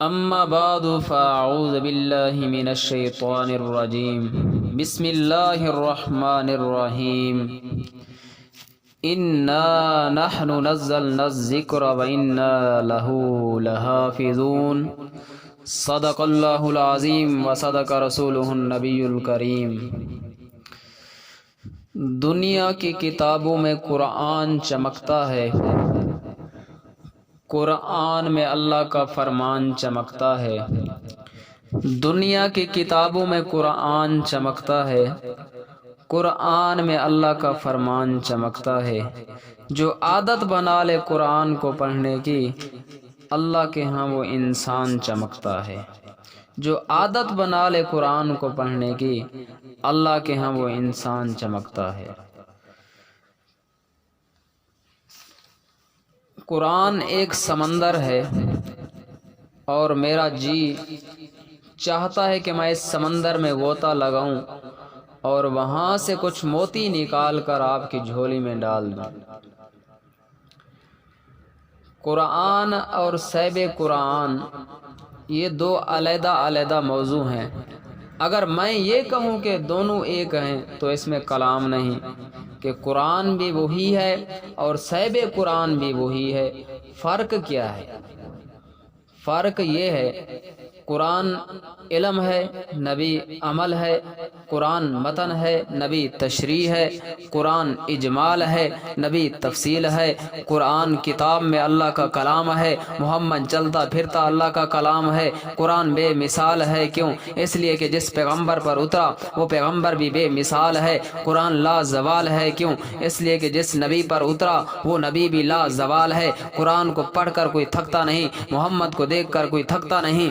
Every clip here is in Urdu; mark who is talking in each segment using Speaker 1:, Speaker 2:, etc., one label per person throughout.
Speaker 1: أما بعد فأعوذ بالله من الشيطان الرجيم. بسم الله الرحمن الرحيم. إنا نحن نزلنا الذكر وإنا له لحافظون. صدق الله العظيم وصدق رسوله النبي الكريم. دنیا کی کتابوں میں قرآن چمکتا ہے، قرآن میں اللہ کا فرمان چمکتا ہے۔ دنیا کی کتابوں میں قرآن چمکتا ہے، قرآن میں اللہ کا فرمان چمکتا ہے۔ جو عادت بنا لے قرآن کو پڑھنے کی، اللہ کے ہاں وہ انسان چمکتا ہے۔ جو عادت بنا لے قرآن کو پڑھنے کی، اللہ کے ہاں وہ انسان چمکتا ہے۔ قرآن ایک سمندر ہے اور میرا جی چاہتا ہے کہ میں اس سمندر میں غوطہ لگاؤں اور وہاں سے کچھ موتی نکال کر آپ کی جھولی میں ڈال دوں۔ قرآن اور صیب قرآن یہ دو علیحدہ علیحدہ موضوع ہیں۔ اگر میں یہ کہوں کہ دونوں ایک ہیں تو اس میں کلام نہیں، کہ قرآن بھی وہی ہے اور صیب قرآن بھی وہی ہے۔ فرق کیا ہے؟ فرق یہ ہے، قرآن علم ہے، نبی عمل ہے۔ قرآن متن ہے، نبی تشریح ہے۔ قرآن اجمال ہے، نبی تفصیل ہے۔ قرآن کتاب میں اللہ کا کلام ہے، محمد چلتا پھرتا اللہ کا کلام ہے۔ قرآن بے مثال ہے، کیوں؟ اس لیے کہ جس پیغمبر پر اترا وہ پیغمبر بھی بے مثال ہے۔ قرآن لا زوال ہے، کیوں؟ اس لیے کہ جس نبی پر اترا وہ نبی بھی لا زوال ہے۔ قرآن کو پڑھ کر کوئی تھکتا نہیں، محمد کو دیکھ کر کوئی تھکتا نہیں۔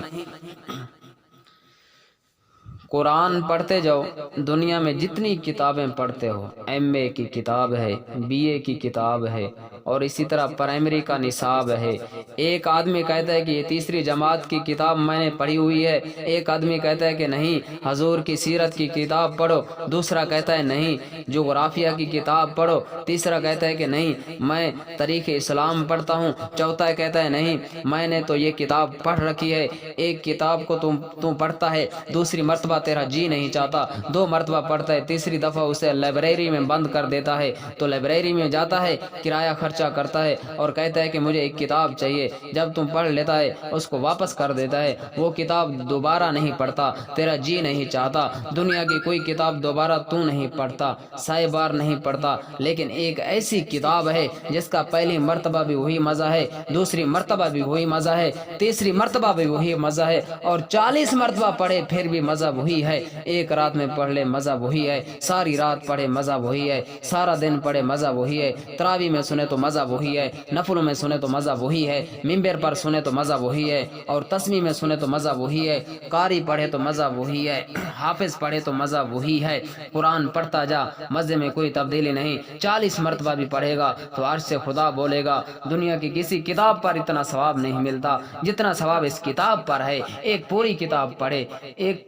Speaker 1: قرآن پڑھتے جاؤ، دنیا میں جتنی کتابیں پڑھتے ہو، ایم اے کی کتاب ہے، بی اے کی کتاب ہے اور اسی طرح پرائمری کا نصاب ہے۔ ایک آدمی کہتا ہے کہ یہ تیسری جماعت کی کتاب میں نے پڑھی ہوئی ہے، ایک آدمی کہتا ہے کہ نہیں حضور کی سیرت کی کتاب پڑھو، دوسرا کہتا ہے نہیں جغرافیہ کی کتاب پڑھو، تیسرا کہتا ہے کہ نہیں میں تاریخ اسلام پڑھتا ہوں، چوتھا کہتا ہے نہیں میں نے تو یہ کتاب پڑھ رکھی ہے۔ ایک کتاب کو تم پڑھتا ہے، دوسری مرتبہ تیرا جی نہیں چاہتا، دو مرتبہ پڑھتا ہے، تیسری دفعہ اسے لائبریری میں بند کر دیتا ہے، تو لائبریری میں جاتا ہے، کرایہ خرچہ کرتا ہے اور کہتا ہے کہ مجھے ایک کتاب چاہیے۔ جب تم پڑھ لیتا ہے اس کو واپس کر دیتا ہے، وہ کتاب دوبارہ نہیں پڑھتا، تیرا جی نہیں چاہتا۔ دنیا کی کوئی کتاب دوبارہ تو نہیں پڑھتا، سائے بار نہیں پڑھتا، لیکن ایک ایسی کتاب ہے جس کا پہلی مرتبہ بھی وہی مزہ ہے، دوسری مرتبہ بھی وہی مزہ ہے، تیسری مرتبہ بھی وہی مزہ ہے اور 40 مرتبہ پڑھے پھر بھی مزہ وہی ہے۔ ایک رات میں پڑھ لے مزہ وہی ہے، ساری رات پڑھے مزہ وہی ہے، سارا دن پڑھے مزہ وہی ہے، تراویح میں سنے تو مزہ وہی ہے، نفل میں سنے تو مزہ وہی ہے، منبر پر سنے تو مزہ وہی ہے اور تسبیح میں سنے تو مزہ وہی ہے، قاری پڑھے تو مزہ وہی ہے، حافظ پڑھے تو مزہ وہی ہے۔ قرآن پڑھتا جا، مزے میں کوئی تبدیلی نہیں۔ 40 مرتبہ بھی پڑھے گا تو عرش سے خدا بولے گا دنیا کی کسی کتاب پر اتنا ثواب نہیں ملتا جتنا ثواب اس کتاب پر ہے۔ ایک پوری کتاب پڑھے ایک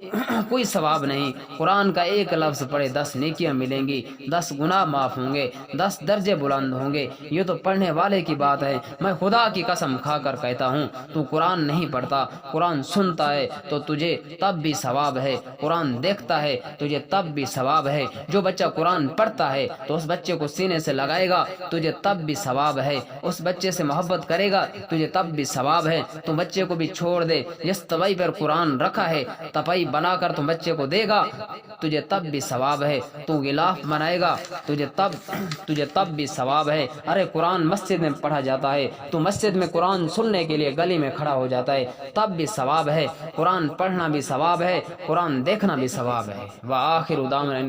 Speaker 1: کوئی ثواب نہیں، قرآن کا ایک لفظ پڑھے 10 نیکیاں ملیں گی، 10 گناہ معاف ہوں گے، 10 درجے بلند ہوں گے۔ یہ تو پڑھنے والے کی بات ہے۔ میں خدا کی قسم کھا کر کہتا ہوں، تو قرآن نہیں پڑھتا، قرآن سنتا ہے تو تجھے تب بھی ثواب ہے، قرآن دیکھتا ہے تجھے تب بھی ثواب ہے۔ جو بچہ قرآن پڑھتا ہے تو اس بچے کو سینے سے لگائے گا تجھے تب بھی ثواب ہے، اس بچے سے محبت کرے گا تجھے تب بھی ثواب ہے۔ تو بچے کو بھی چھوڑ دے، جس طبع پر قرآن رکھا ہے تپائی بنا کر تم بچے کو دے گا تجھے تب بھی ثواب ہے۔ تو غلاف بنائے گا تجھے تب بھی ثواب ہے۔ ارے قرآن مسجد میں پڑھا جاتا ہے، تو مسجد میں قرآن سننے کے لیے گلی میں کھڑا ہو جاتا ہے، تب بھی ثواب ہے۔ قرآن پڑھنا بھی ثواب ہے، قرآن دیکھنا بھی ثواب ہے۔ وآخر دعوانا